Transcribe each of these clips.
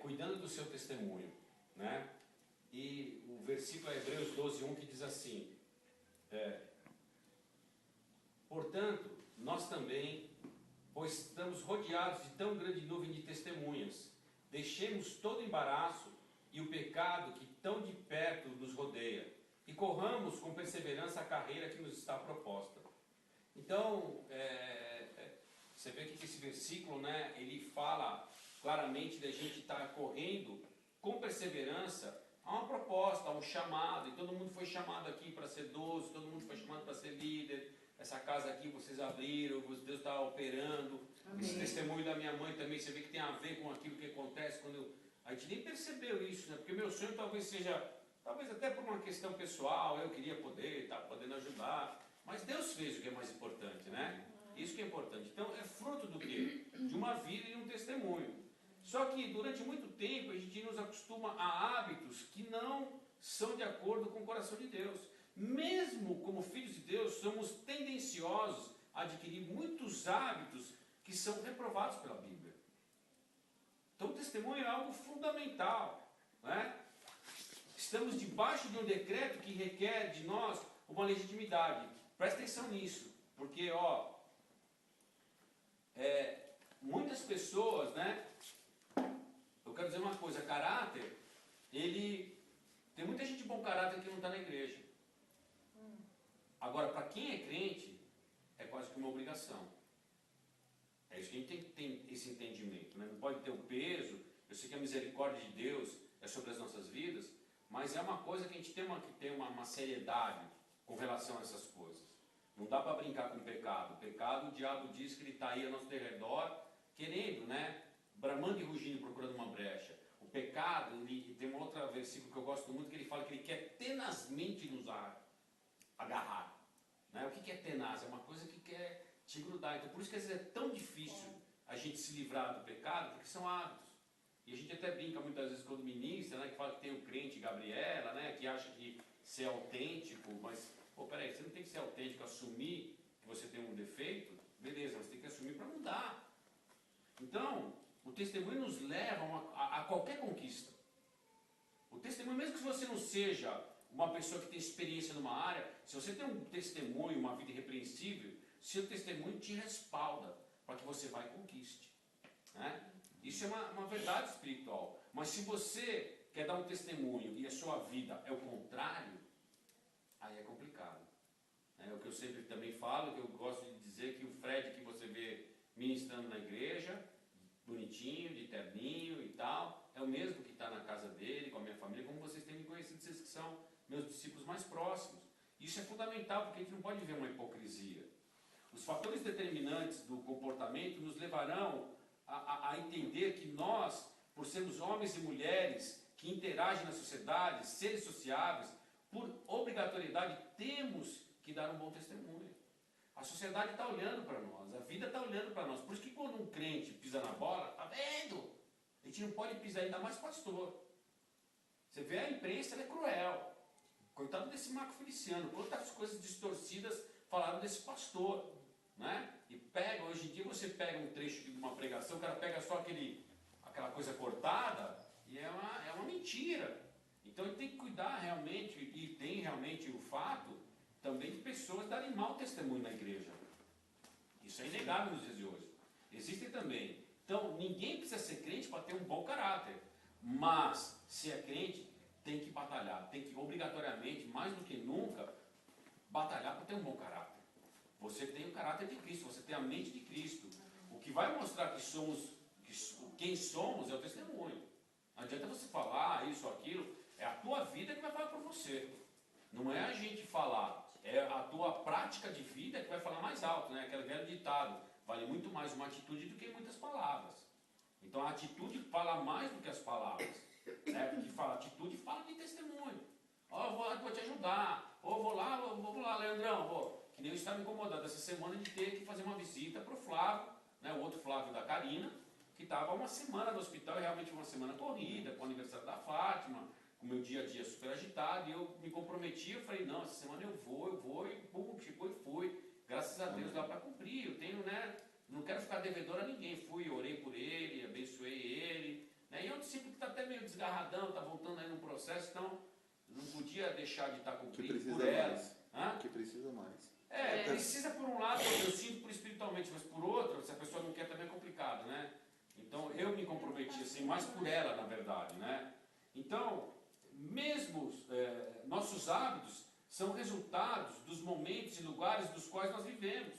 cuidando do seu testemunho, né? E o versículo é Hebreus 12:1 que diz assim, portanto, nós também, pois estamos rodeados de tão grande nuvem de testemunhas, deixemos todo embaraço e o pecado que tão de perto nos rodeia, e corramos com perseverança a carreira que nos está proposta. Então, você vê que esse versículo, né, ele fala claramente da gente estar correndo com perseverança a uma proposta, a um chamado, e todo mundo foi chamado aqui para ser doce, todo mundo foi chamado para ser líder. Essa casa aqui vocês abriram, Deus está operando. Amém. Esse testemunho da minha mãe também, você vê que tem a ver com aquilo que acontece quando a gente nem percebeu isso, né? Porque meu sonho talvez seja, talvez até por uma questão pessoal, eu queria poder, estar podendo ajudar, mas Deus fez o que é mais importante, né? Isso que é importante. Então é fruto do quê? De uma vida e um testemunho. Só que durante muito tempo a gente nos acostuma a hábitos que não são de acordo com o coração de Deus. Mesmo como filhos de Deus, somos tendenciosos a adquirir muitos hábitos que são reprovados pela Bíblia. Então o testemunho é algo fundamental, né? Estamos debaixo de um decreto que requer de nós uma legitimidade. Presta atenção nisso, porque muitas pessoas, né? Eu quero dizer uma coisa, caráter, tem muita gente de bom caráter que não está na igreja. Agora, para quem é crente, é quase que uma obrigação. É isso que a gente tem esse entendimento, né? Não pode ter um peso. Eu sei que a misericórdia de Deus é sobre as nossas vidas, mas é uma coisa que a gente tem que ter uma seriedade com relação a essas coisas. Não dá para brincar com o pecado. O pecado, o diabo diz que ele está aí ao nosso derredor, querendo, né? Bramando e rugindo, procurando uma brecha. O pecado, tem um outro versículo que eu gosto muito, que ele fala que ele quer tenazmente nos agarrar. Né? O que é tenaz? É uma coisa que quer te grudar. Então por isso que às vezes é tão difícil a gente se livrar do pecado, porque são hábitos. E a gente até brinca muitas vezes quando ministra, né, que fala que tem o crente Gabriela, né, que acha que ser autêntico, mas, peraí, você não tem que ser autêntico, assumir que você tem um defeito, beleza, você tem que assumir para mudar. Então, o testemunho nos leva a qualquer conquista. O testemunho, mesmo que você não seja uma pessoa que tem experiência numa área, se você tem um testemunho, uma vida irrepreensível, seu testemunho te respalda para que você vá e conquiste. Né? Isso é uma verdade espiritual. Mas se você quer dar um testemunho e a sua vida é o contrário, aí é complicado. É o que eu sempre também falo, que eu gosto de dizer que o Fred que você vê ministrando na igreja, bonitinho, de terninho e tal, é o mesmo que está na casa dele, com a minha família, como vocês têm me conhecido, vocês que são meus discípulos mais próximos. Isso é fundamental, porque a gente não pode ver uma hipocrisia. Os fatores determinantes do comportamento nos levarão a entender que nós, por sermos homens e mulheres que interagem na sociedade, seres sociáveis, por obrigatoriedade temos que dar um bom testemunho. A sociedade está olhando para nós, a vida está olhando para nós. Por isso que quando um crente pisa na bola, está vendo? A gente não pode pisar, ainda mais pastor. Você vê a imprensa, ela é cruel. Coitado desse Marco Feliciano, quantas coisas distorcidas falaram desse pastor. Né? E hoje em dia você pega um trecho de uma pregação, o cara pega só aquela coisa cortada, e é uma mentira. Então ele tem que cuidar realmente, e tem realmente o fato também de pessoas darem mau testemunho na igreja. Isso é inegável nos dias de hoje. Existem também. Então ninguém precisa ser crente para ter um bom caráter, mas se é crente, tem que batalhar, tem que obrigatoriamente, mais do que nunca, batalhar para ter um bom caráter. Você tem o caráter de Cristo, você tem a mente de Cristo. O que vai mostrar quem somos é o testemunho. Não adianta você falar isso ou aquilo, é a tua vida que vai falar por você. Não é a gente falar, é a tua prática de vida que vai falar mais alto, né? Aquele velho ditado, vale muito mais uma atitude do que muitas palavras. Então a atitude fala mais do que as palavras. Né? Porque a atitude fala de testemunho. Eu vou te ajudar, vou lá, Leandrão, que nem eu estava incomodado essa semana de ter que fazer uma visita para o Flávio, né, o outro Flávio da Karina, que estava uma semana no hospital, e realmente uma semana corrida, com o aniversário da Fátima, com o meu dia a dia super agitado, e eu me comprometi, eu falei, não, essa semana eu vou, e pum, chegou e fui, graças a Deus dá para cumprir, eu tenho, não quero ficar devedor a ninguém, orei por ele, abençoei ele, né, e é um discípulo que está desgarradão, está voltando aí no processo, então não podia deixar de estar cumprindo por precisa ela. mais. Hã? Que precisa mais. Precisa por um lado, eu sinto por espiritualmente, mas por outro, se a pessoa não quer também é complicado, né? Então eu me comprometi assim, mais por ela, na verdade, né? Então, mesmo nossos hábitos são resultados dos momentos e lugares dos quais nós vivemos.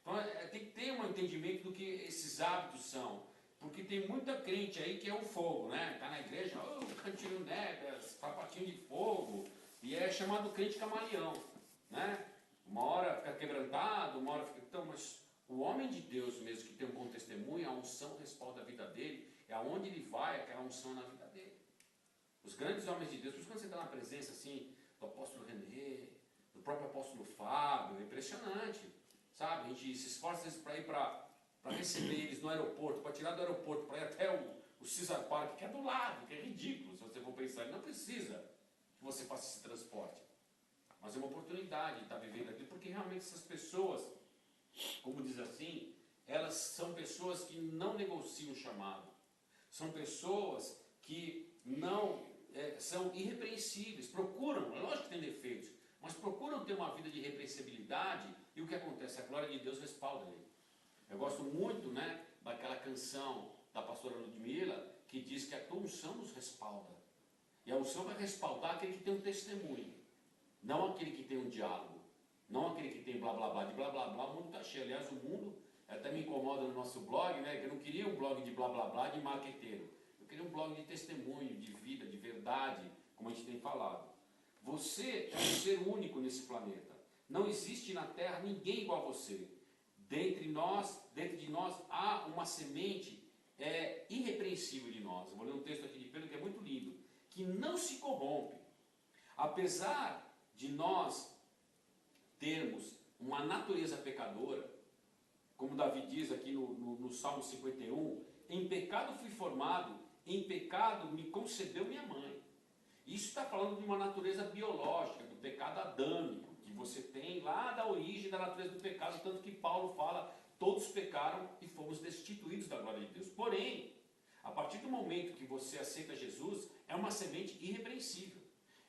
Então tem que ter um entendimento do que esses hábitos são. Porque tem muita crente aí que é o fogo, né? Está na igreja, cantinho nega, sapatinho de fogo, e é chamado crente camaleão, né? Uma hora fica quebrantado, uma hora fica... Então, mas o homem de Deus mesmo, que tem um bom testemunho, a unção respalda a vida dele, é aonde ele vai, aquela unção na vida dele. Os grandes homens de Deus, por isso quando você está na presença assim, do apóstolo René, do próprio apóstolo Fábio, é impressionante, sabe? A gente se esforça para ir para receber eles no aeroporto, para tirar do aeroporto, para ir até o Caesar Park, que é do lado, que é ridículo, se você for pensar, ele não precisa que você faça esse transporte. Mas é uma oportunidade de estar vivendo aqui, porque realmente essas pessoas, como diz assim, elas são pessoas que não negociam o chamado. São pessoas que não são irrepreensíveis, procuram, lógico que tem defeitos, mas procuram ter uma vida de irrepreensibilidade, e o que acontece? A glória de Deus respalda ele. Eu gosto muito, né, daquela canção da pastora Ludmila, que diz que a tua unção nos respalda. E a unção vai respaldar aquele que tem um testemunho, não aquele que tem um diálogo, não aquele que tem blá blá blá, de blá blá blá, o mundo está cheio. Aliás, o mundo até me incomoda no nosso blog, né, que eu não queria um blog de blá blá blá, de marqueteiro. Eu queria um blog de testemunho, de vida, de verdade, como a gente tem falado. Você é um ser único nesse planeta. Não existe na Terra ninguém igual a você. Dentro de nós há uma semente irrepreensível de nós. Eu vou ler um texto aqui de Pedro que é muito lindo, que não se corrompe. Apesar de nós termos uma natureza pecadora, como Davi diz aqui no Salmo 51, em pecado fui formado, em pecado me concebeu minha mãe. Isso está falando de uma natureza biológica, do pecado adâmico, que você tem lá da origem da natureza do pecado, tanto que Paulo fala, todos pecaram e fomos destituídos da glória de Deus. Porém, a partir do momento que você aceita Jesus, é uma semente irrepreensível,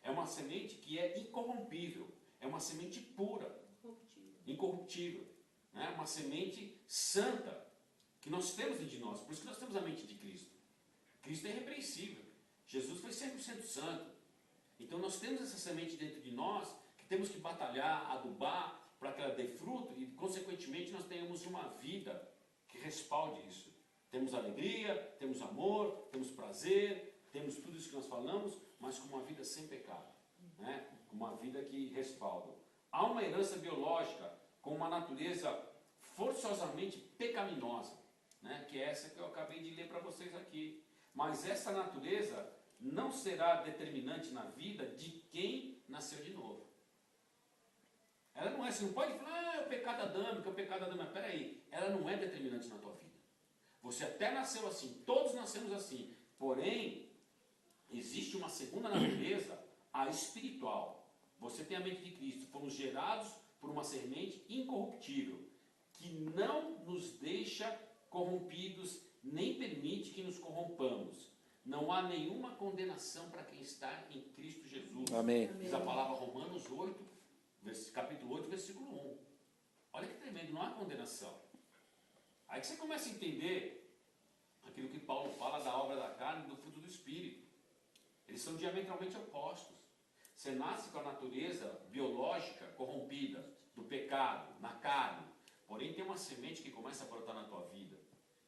é uma semente que é incorrompível, é uma semente pura, incorruptível, né? Uma semente santa, que nós temos dentro de nós, por isso que nós temos a mente de Cristo. Cristo é irrepreensível, Jesus foi 100% santo, então nós temos essa semente dentro de nós, que temos que batalhar, adubar, para que ela dê fruto, e consequentemente nós tenhamos uma vida que respalde isso. Temos alegria, temos amor, temos prazer, temos tudo isso que nós falamos, mas com uma vida sem pecado, né? Com uma vida que respalda. Há uma herança biológica com uma natureza forçosamente pecaminosa, né? Que é essa que eu acabei de ler para vocês aqui. Mas essa natureza não será determinante na vida de quem nasceu de novo. Ela não é, você não pode falar, é o pecado adâmico, é o pecado adâmico. Peraí, ela não é determinante na tua vida. Você até nasceu assim, todos nascemos assim. Porém, existe uma segunda natureza, a espiritual. Você tem a mente de Cristo, fomos gerados por uma semente incorruptível, que não nos deixa corrompidos, nem permite que nos corrompamos. Não há nenhuma condenação para quem está em Cristo Jesus. Amém. Diz a palavra Romanos 8, capítulo 8, versículo 1. Olha que tremendo, não há condenação. Aí que você começa a entender aquilo que Paulo fala da obra da carne e do fruto do Espírito. Eles são diametralmente opostos. Você nasce com a natureza biológica corrompida, do pecado, na carne. Porém tem uma semente que começa a brotar na tua vida.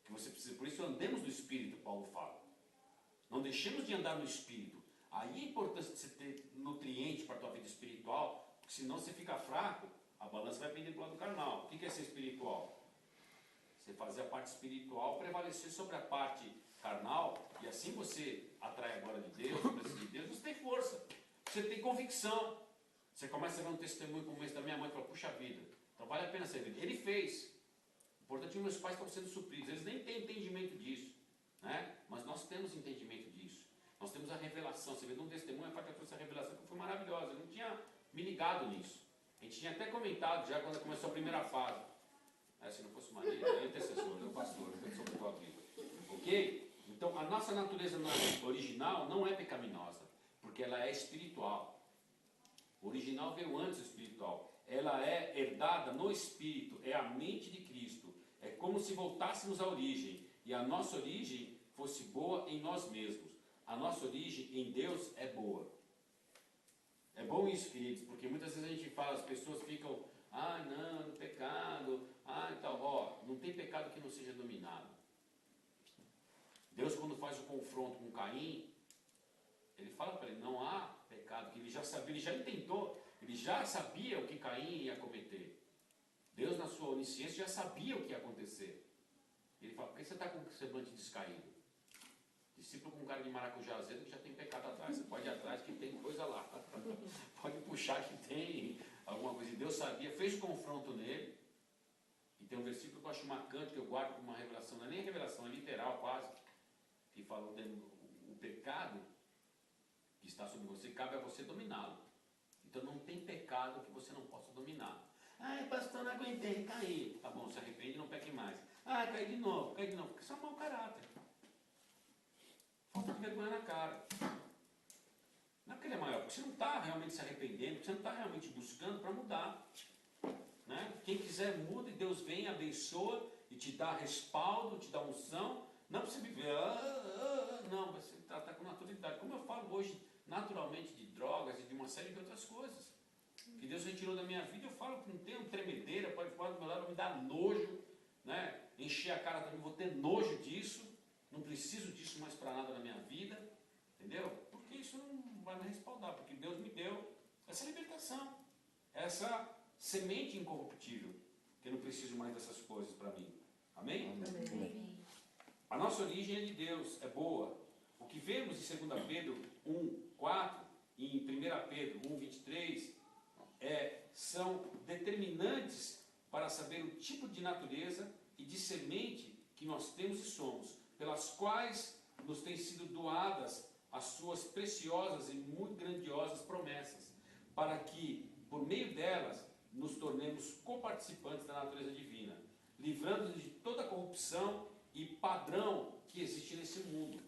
Que você precisa, por isso andemos no Espírito, Paulo fala. Não deixemos de andar no Espírito. Aí a importância de você ter nutriente para a tua vida espiritual, porque senão você fica fraco, a balança vai pender para o lado carnal. O que é ser espiritual? Você fazer a parte espiritual prevalecer sobre a parte carnal, e assim você atrai a glória de Deus, a presença de Deus, você tem força, você tem convicção. Você começa a ver um testemunho como esse da minha mãe e fala, puxa vida, então vale a pena servir. Ele fez. O importante é que meus pais estão sendo supridos, eles nem têm entendimento disso, né? Mas nós temos entendimento disso. Nós temos a revelação. Você vê de um testemunho, a parte trouxe a revelação que foi maravilhosa. Eu não tinha me ligado nisso. A gente tinha até comentado já quando começou a primeira fase. Se não fosse Maria, é intercessor, é o pastor, eu sou por tua vida. Ok? Então a nossa natureza original não é pecaminosa, porque ela é espiritual. O original veio antes do espiritual. Ela é herdada no Espírito, é a mente de Cristo. É como se voltássemos à origem, e a nossa origem fosse boa em nós mesmos. A nossa origem em Deus é boa. É bom isso, queridos, porque muitas vezes a gente fala, as pessoas ficam, não, no pecado, e tal. Ó, não tem pecado que não seja dominado. Deus, quando faz o confronto com Caim, ele fala para ele, não há pecado, que ele já sabia, ele já intentou, ele já sabia o que Caim ia cometer. Deus, na sua onisciência, já sabia o que ia acontecer. Ele fala, por que você está com o semblante descaído? Discípulo com cara de maracujá azedo que já tem pecado atrás. Você pode ir atrás que tem coisa lá. Pode puxar que tem alguma coisa. E Deus sabia, fez o confronto nele. E tem um versículo que eu acho marcante, que eu guardo como uma revelação, não é nem revelação, é literal quase, que fala o pecado que está sobre você, cabe a você dominá-lo. Então não tem pecado que você não possa dominar. Pastor, não aguentei, caí. Tá bom, se arrepende e não peque mais. Caí de novo, porque isso é um mau caráter. Falta de vergonha na cara. Não é porque ele é maior, porque você não está realmente se arrependendo, porque você não está realmente buscando para mudar. Né? Quem quiser muda e Deus vem, abençoa e te dá respaldo, te dá unção. Não para você viver, não, você tratar com naturalidade. Como eu falo hoje, naturalmente, de drogas e de uma série de outras coisas. Que Deus retirou da minha vida, eu falo que não tenho tremedeira, pode falar do meu lado, me dá nojo, né? Encher a cara também, vou ter nojo disso. Não preciso disso mais para nada na minha vida, entendeu? Porque isso não vai me respaldar, porque Deus me deu essa libertação, essa semente incorruptível, que eu não preciso mais dessas coisas para mim. Amém? Amém. A nossa origem é de Deus, é boa. O que vemos em 2 Pedro 1:4 e em 1 Pedro 1:23 são determinantes para saber o tipo de natureza e de semente que nós temos e somos, pelas quais nos têm sido doadas as suas preciosas e muito grandiosas promessas, para que, por meio delas, nos tornemos coparticipantes da natureza divina, livrando-nos de toda a corrupção e padrão que existe nesse mundo.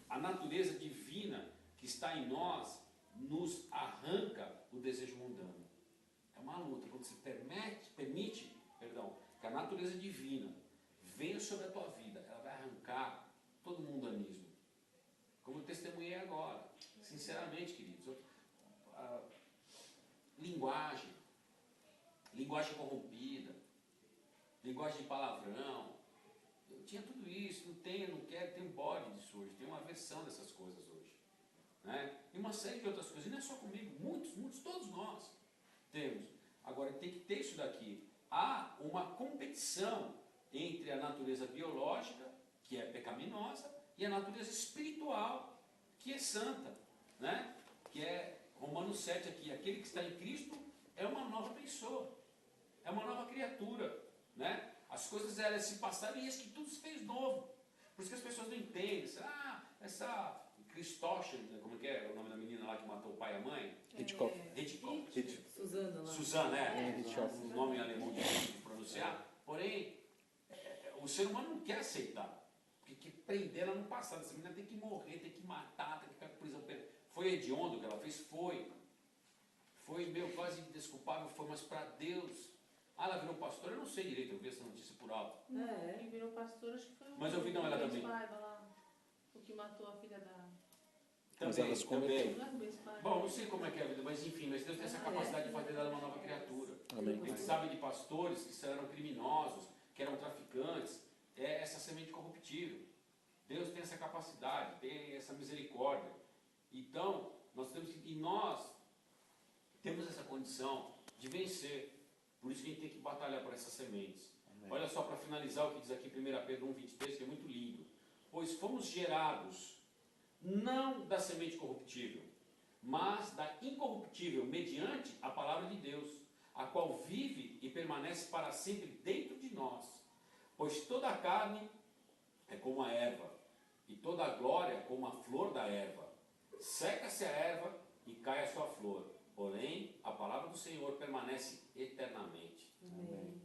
A natureza divina que está em nós nos arranca o desejo mundano. É uma luta, quando você permite, que a natureza divina venha sobre a tua vida, ela vai arrancar todo o mundanismo. Como eu testemunhei agora, sinceramente, queridos, linguagem corrompida, linguagem de palavrão, eu tinha tudo isso, não tenho, não quero, tenho bode disso hoje, tenho uma versão dessas coisas hoje, né? E uma série de outras coisas, e não é só comigo, muitos, todos nós temos. Agora tem que ter isso daqui. Há uma competição entre a natureza biológica, que é pecaminosa, e a natureza espiritual, que é santa, né? Que é Romanos 7 aqui, aquele que está em Cristo é uma nova pessoa, é uma nova criatura, né? As coisas elas se passaram e eis que tudo se fez novo. Por isso que as pessoas não entendem, essa Christochen, né? Como é o nome da menina lá que matou o pai e a mãe? Hitchcock. Suzana lá. Suzana, um nome alemão difícil de pronunciar. Porém, o ser humano não quer aceitar. Porque que prender ela no passado. Essa menina tem que morrer, tem que matar, tem que ficar com prisão. Foi hediondo o que ela fez? Foi. Foi meio quase indesculpável, foi, mas para Deus. Ela virou pastora? Eu não sei direito, eu vi essa notícia por alto. Quem virou pastora acho que foi Mas eu vi não, ela também. O que matou a filha da... Também. Não, Bom, não sei como é que é a vida, mas enfim, mas Deus tem essa capacidade de fazer dela uma nova criatura. Amém. A gente sabe de pastores que eram criminosos, que eram traficantes, é essa semente corruptível. Deus tem essa capacidade, tem essa misericórdia. Então, nós temos essa condição de vencer. Por isso que a gente tem que batalhar por essas sementes. Amém. Olha só, para finalizar o que diz aqui 1 Pedro 1:23, que é muito lindo. Pois fomos gerados não da semente corruptível, mas da incorruptível, mediante a palavra de Deus, a qual vive e permanece para sempre dentro de nós. Pois toda a carne é como a erva, e toda a glória como a flor da erva. Seca-se a erva e cai a sua flor, porém a palavra do Senhor permanece eternamente. Amém.